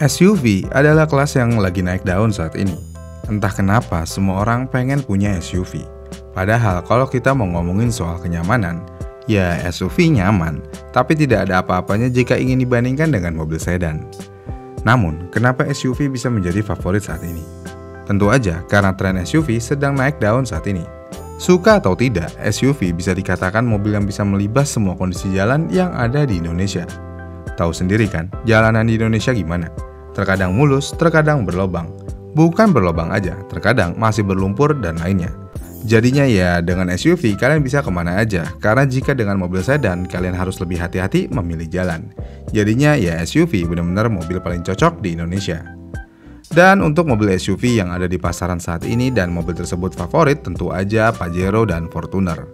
SUV adalah kelas yang lagi naik daun saat ini. Entah kenapa semua orang pengen punya SUV. Padahal kalau kita mau ngomongin soal kenyamanan, ya SUV nyaman, tapi tidak ada apa-apanya jika ingin dibandingkan dengan mobil sedan. Namun, kenapa SUV bisa menjadi favorit saat ini? Tentu aja karena tren SUV sedang naik daun saat ini. Suka atau tidak, SUV bisa dikatakan mobil yang bisa melibas semua kondisi jalan yang ada di Indonesia. Tahu sendiri kan, jalanan di Indonesia gimana? Terkadang mulus, terkadang berlobang. Bukan berlobang aja, terkadang masih berlumpur dan lainnya. Jadinya ya dengan SUV kalian bisa kemana aja, karena jika dengan mobil sedan kalian harus lebih hati-hati memilih jalan. Jadinya ya SUV benar-benar mobil paling cocok di Indonesia. Dan untuk mobil SUV yang ada di pasaran saat ini dan mobil tersebut favorit tentu aja Pajero dan Fortuner.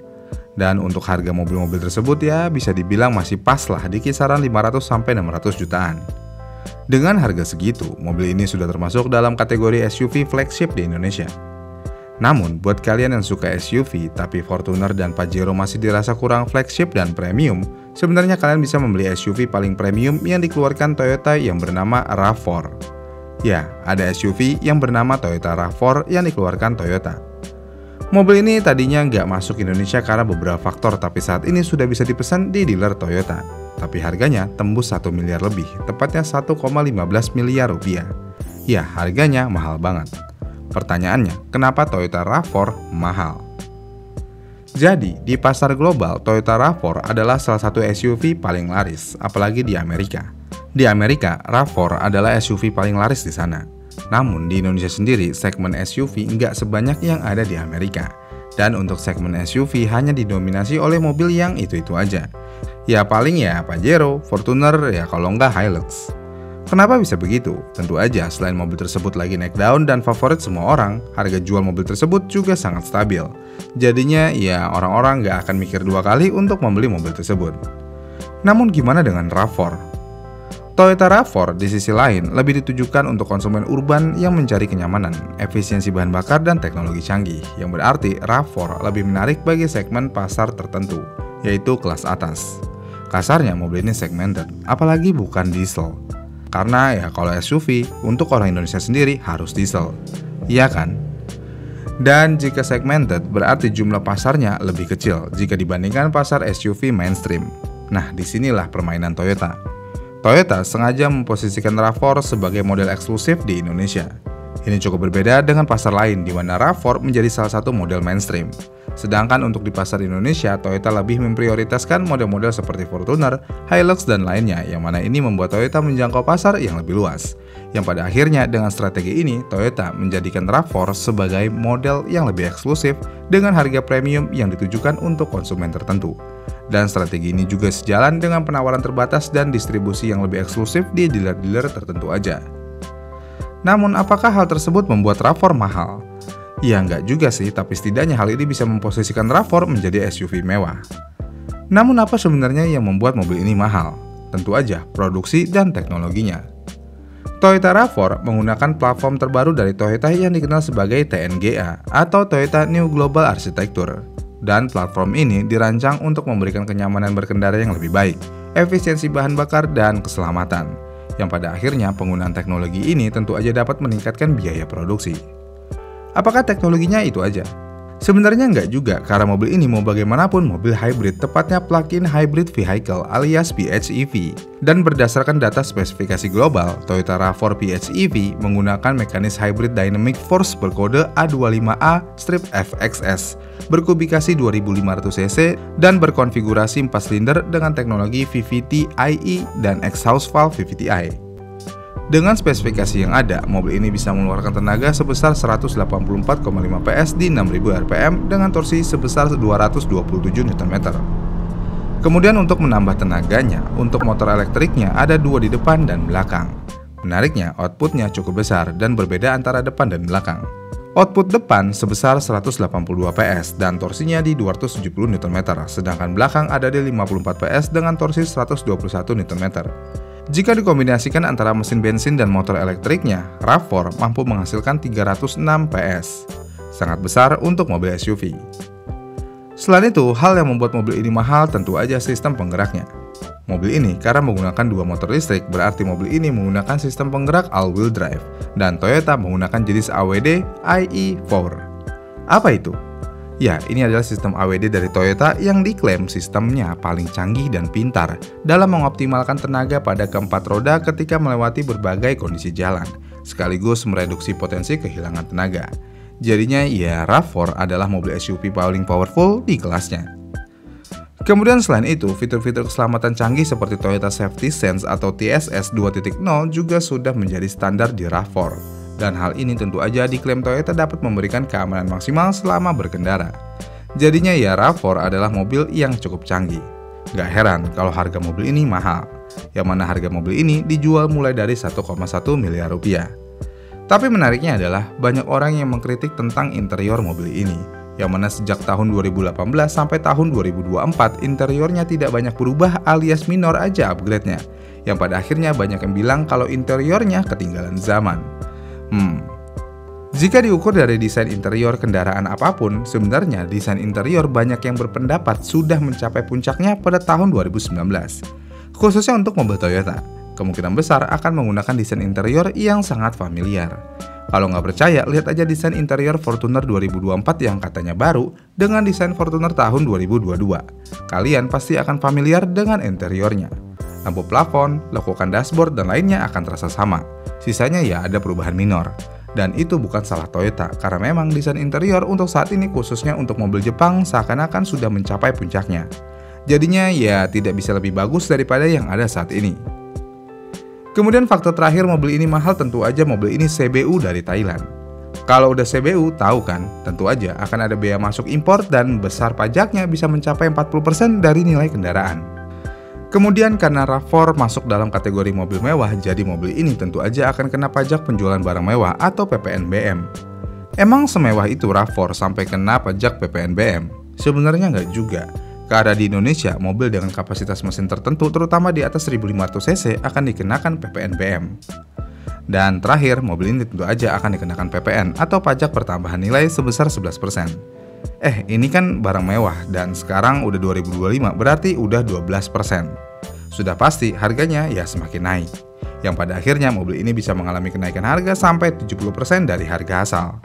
Dan untuk harga mobil-mobil tersebut ya bisa dibilang masih pas lah di kisaran 500-600 jutaan. Dengan harga segitu, mobil ini sudah termasuk dalam kategori SUV flagship di Indonesia. Namun, buat kalian yang suka SUV tapi Fortuner dan Pajero masih dirasa kurang flagship dan premium, sebenarnya kalian bisa membeli SUV paling premium yang dikeluarkan Toyota yang bernama RAV4. Ya, ada SUV yang bernama Toyota RAV4 yang dikeluarkan Toyota. Mobil ini tadinya nggak masuk Indonesia karena beberapa faktor, tapi saat ini sudah bisa dipesan di dealer Toyota. Tapi harganya tembus 1 miliar lebih, tepatnya 1,15 miliar rupiah. Ya, harganya mahal banget. Pertanyaannya, kenapa Toyota RAV4 mahal? Jadi, di pasar global, Toyota RAV4 adalah salah satu SUV paling laris, apalagi di Amerika. Di Amerika, RAV4 adalah SUV paling laris di sana. Namun, di Indonesia sendiri, segmen SUV nggak sebanyak yang ada di Amerika. Dan untuk segmen SUV hanya didominasi oleh mobil yang itu-itu aja. Ya paling ya Pajero, Fortuner, ya kalau nggak Hilux. Kenapa bisa begitu? Tentu aja selain mobil tersebut lagi naik daun dan favorit semua orang, harga jual mobil tersebut juga sangat stabil. Jadinya ya orang-orang nggak akan mikir dua kali untuk membeli mobil tersebut. Namun gimana dengan RAV4? Toyota RAV4 di sisi lain lebih ditujukan untuk konsumen urban yang mencari kenyamanan, efisiensi bahan bakar dan teknologi canggih, yang berarti RAV4 lebih menarik bagi segmen pasar tertentu, yaitu kelas atas. Kasarnya mobil ini segmented, apalagi bukan diesel. Karena ya kalau SUV, untuk orang Indonesia sendiri harus diesel. Iya kan? Dan jika segmented berarti jumlah pasarnya lebih kecil jika dibandingkan pasar SUV mainstream. Nah, disinilah permainan Toyota. Toyota sengaja memposisikan RAV4 sebagai model eksklusif di Indonesia. Ini cukup berbeda dengan pasar lain di mana RAV4 menjadi salah satu model mainstream. Sedangkan untuk di pasar Indonesia, Toyota lebih memprioritaskan model-model seperti Fortuner, Hilux, dan lainnya, yang mana ini membuat Toyota menjangkau pasar yang lebih luas. Yang pada akhirnya dengan strategi ini, Toyota menjadikan RAV4 sebagai model yang lebih eksklusif dengan harga premium yang ditujukan untuk konsumen tertentu. Dan strategi ini juga sejalan dengan penawaran terbatas dan distribusi yang lebih eksklusif di dealer-dealer tertentu aja. Namun apakah hal tersebut membuat RAV4 mahal? Ya nggak juga sih, tapi setidaknya hal ini bisa memposisikan RAV4 menjadi SUV mewah. Namun apa sebenarnya yang membuat mobil ini mahal? Tentu aja produksi dan teknologinya. Toyota RAV4 menggunakan platform terbaru dari Toyota yang dikenal sebagai TNGA atau Toyota New Global Architecture. Dan platform ini dirancang untuk memberikan kenyamanan berkendara yang lebih baik, efisiensi bahan bakar, dan keselamatan. Yang pada akhirnya penggunaan teknologi ini tentu aja dapat meningkatkan biaya produksi. Apakah teknologinya itu aja? Sebenarnya nggak juga, karena mobil ini mau bagaimanapun mobil hybrid, tepatnya plug-in hybrid vehicle alias PHEV. Dan berdasarkan data spesifikasi global, Toyota RAV4 PHEV menggunakan mekanis hybrid dynamic force berkode A25A-FXS, berkubikasi 2500 cc, dan berkonfigurasi 4 silinder dengan teknologi VVT-IE dan exhaust valve VVT-I. Dengan spesifikasi yang ada, mobil ini bisa mengeluarkan tenaga sebesar 184,5 PS di 6000 rpm dengan torsi sebesar 227 Nm. Kemudian untuk menambah tenaganya, untuk motor elektriknya ada dua di depan dan belakang. Menariknya, outputnya cukup besar dan berbeda antara depan dan belakang. Output depan sebesar 182 PS dan torsinya di 270 Nm, sedangkan belakang ada di 54 PS dengan torsi 121 Nm. Jika dikombinasikan antara mesin bensin dan motor elektriknya, RAV4 mampu menghasilkan 306 PS. Sangat besar untuk mobil SUV. Selain itu, hal yang membuat mobil ini mahal tentu aja sistem penggeraknya. Mobil ini karena menggunakan dua motor listrik, berarti mobil ini menggunakan sistem penggerak all-wheel drive, dan Toyota menggunakan jenis AWD IE4. Apa itu? Ya, ini adalah sistem AWD dari Toyota yang diklaim sistemnya paling canggih dan pintar dalam mengoptimalkan tenaga pada keempat roda ketika melewati berbagai kondisi jalan, sekaligus mereduksi potensi kehilangan tenaga. Jadinya ya, RAV4 adalah mobil SUV paling powerful di kelasnya. Kemudian selain itu, fitur-fitur keselamatan canggih seperti Toyota Safety Sense atau TSS 2.0 juga sudah menjadi standar di RAV4. Dan hal ini tentu aja diklaim Toyota dapat memberikan keamanan maksimal selama berkendara. Jadinya ya, RAV4 adalah mobil yang cukup canggih. Gak heran kalau harga mobil ini mahal, yang mana harga mobil ini dijual mulai dari 1,1 miliar rupiah. Tapi menariknya adalah banyak orang yang mengkritik tentang interior mobil ini, yang mana sejak tahun 2018 sampai tahun 2024 interiornya tidak banyak berubah alias minor aja upgrade-nya, yang pada akhirnya banyak yang bilang kalau interiornya ketinggalan zaman. Jika diukur dari desain interior kendaraan apapun, sebenarnya desain interior banyak yang berpendapat sudah mencapai puncaknya pada tahun 2019. Khususnya untuk mobil Toyota, kemungkinan besar akan menggunakan desain interior yang sangat familiar. Kalau nggak percaya, lihat aja desain interior Fortuner 2024 yang katanya baru dengan desain Fortuner tahun 2022. Kalian pasti akan familiar dengan interiornya. Lampu plafon, lekukan dashboard, dan lainnya akan terasa sama. Sisanya ya ada perubahan minor. Dan itu bukan salah Toyota, karena memang desain interior untuk saat ini khususnya untuk mobil Jepang seakan-akan sudah mencapai puncaknya. Jadinya ya tidak bisa lebih bagus daripada yang ada saat ini. Kemudian faktor terakhir mobil ini mahal, tentu aja mobil ini CBU dari Thailand. Kalau udah CBU, tahu kan, tentu aja akan ada biaya masuk impor dan besar pajaknya bisa mencapai 40% dari nilai kendaraan. Kemudian karena RAV4 masuk dalam kategori mobil mewah, jadi mobil ini tentu aja akan kena pajak penjualan barang mewah atau PPNBM. Emang semewah itu RAV4 sampai kena pajak PPNBM? Sebenarnya nggak juga. Karena di Indonesia, mobil dengan kapasitas mesin tertentu terutama di atas 1500 cc akan dikenakan PPNBM. Dan terakhir, mobil ini tentu aja akan dikenakan PPN atau pajak pertambahan nilai sebesar 11%. Ini kan barang mewah dan sekarang udah 2025, berarti udah 12%. Sudah pasti harganya ya semakin naik. Yang pada akhirnya mobil ini bisa mengalami kenaikan harga sampai 70% dari harga asal.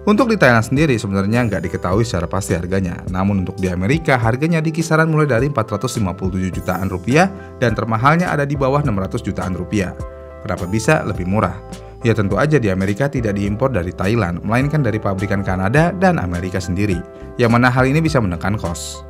Untuk di Thailand sendiri sebenarnya nggak diketahui secara pasti harganya, namun untuk di Amerika harganya di kisaran mulai dari 457 jutaan rupiah dan termahalnya ada di bawah 600 jutaan rupiah. Kenapa bisa lebih murah? Ya tentu aja di Amerika tidak diimpor dari Thailand, melainkan dari pabrikan Kanada dan Amerika sendiri, yang mana hal ini bisa menekan kos.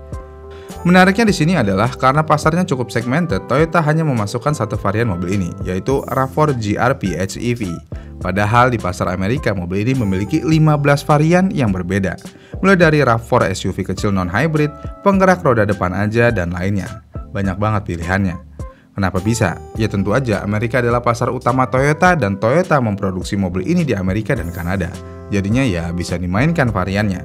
Menariknya di sini adalah karena pasarnya cukup segmented, Toyota hanya memasukkan satu varian mobil ini, yaitu RAV4 GR PHEV. Padahal di pasar Amerika mobil ini memiliki 15 varian yang berbeda, mulai dari RAV4 SUV kecil non-hybrid, penggerak roda depan aja, dan lainnya. Banyak banget pilihannya. Kenapa bisa? Ya tentu aja Amerika adalah pasar utama Toyota dan Toyota memproduksi mobil ini di Amerika dan Kanada. Jadinya ya bisa dimainkan variannya.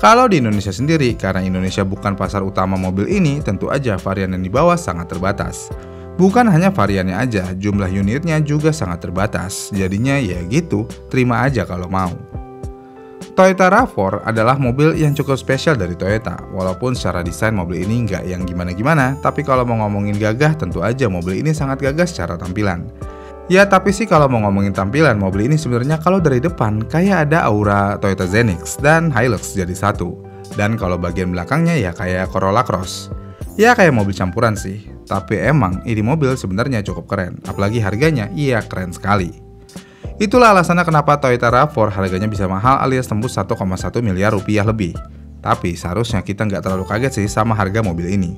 Kalau di Indonesia sendiri, karena Indonesia bukan pasar utama mobil ini, tentu aja varian yang dibawa sangat terbatas. Bukan hanya variannya aja, jumlah unitnya juga sangat terbatas. Jadinya ya gitu, terima aja kalau mau. Toyota RAV4 adalah mobil yang cukup spesial dari Toyota. Walaupun secara desain mobil ini nggak yang gimana-gimana, tapi kalau mau ngomongin gagah, tentu aja mobil ini sangat gagah secara tampilan. Ya tapi sih kalau mau ngomongin tampilan, mobil ini sebenarnya kalau dari depan kayak ada aura Toyota Zenix dan Hilux jadi satu. Dan kalau bagian belakangnya ya kayak Corolla Cross. Ya kayak mobil campuran sih. Tapi emang ini mobil sebenarnya cukup keren, apalagi harganya iya keren sekali. Itulah alasannya kenapa Toyota RAV4 harganya bisa mahal alias tembus 1,1 miliar rupiah lebih. Tapi seharusnya kita nggak terlalu kaget sih sama harga mobil ini.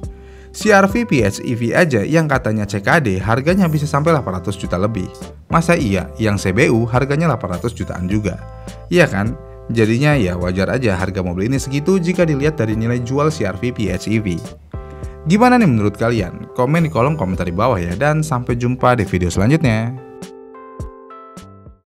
CR-V PHEV aja yang katanya CKD harganya bisa sampai 800 juta lebih. Masa iya yang CBU harganya 800 jutaan juga? Iya kan? Jadinya ya wajar aja harga mobil ini segitu jika dilihat dari nilai jual CR-V PHEV. Gimana nih menurut kalian? Komen di kolom komentar di bawah ya, dan sampai jumpa di video selanjutnya.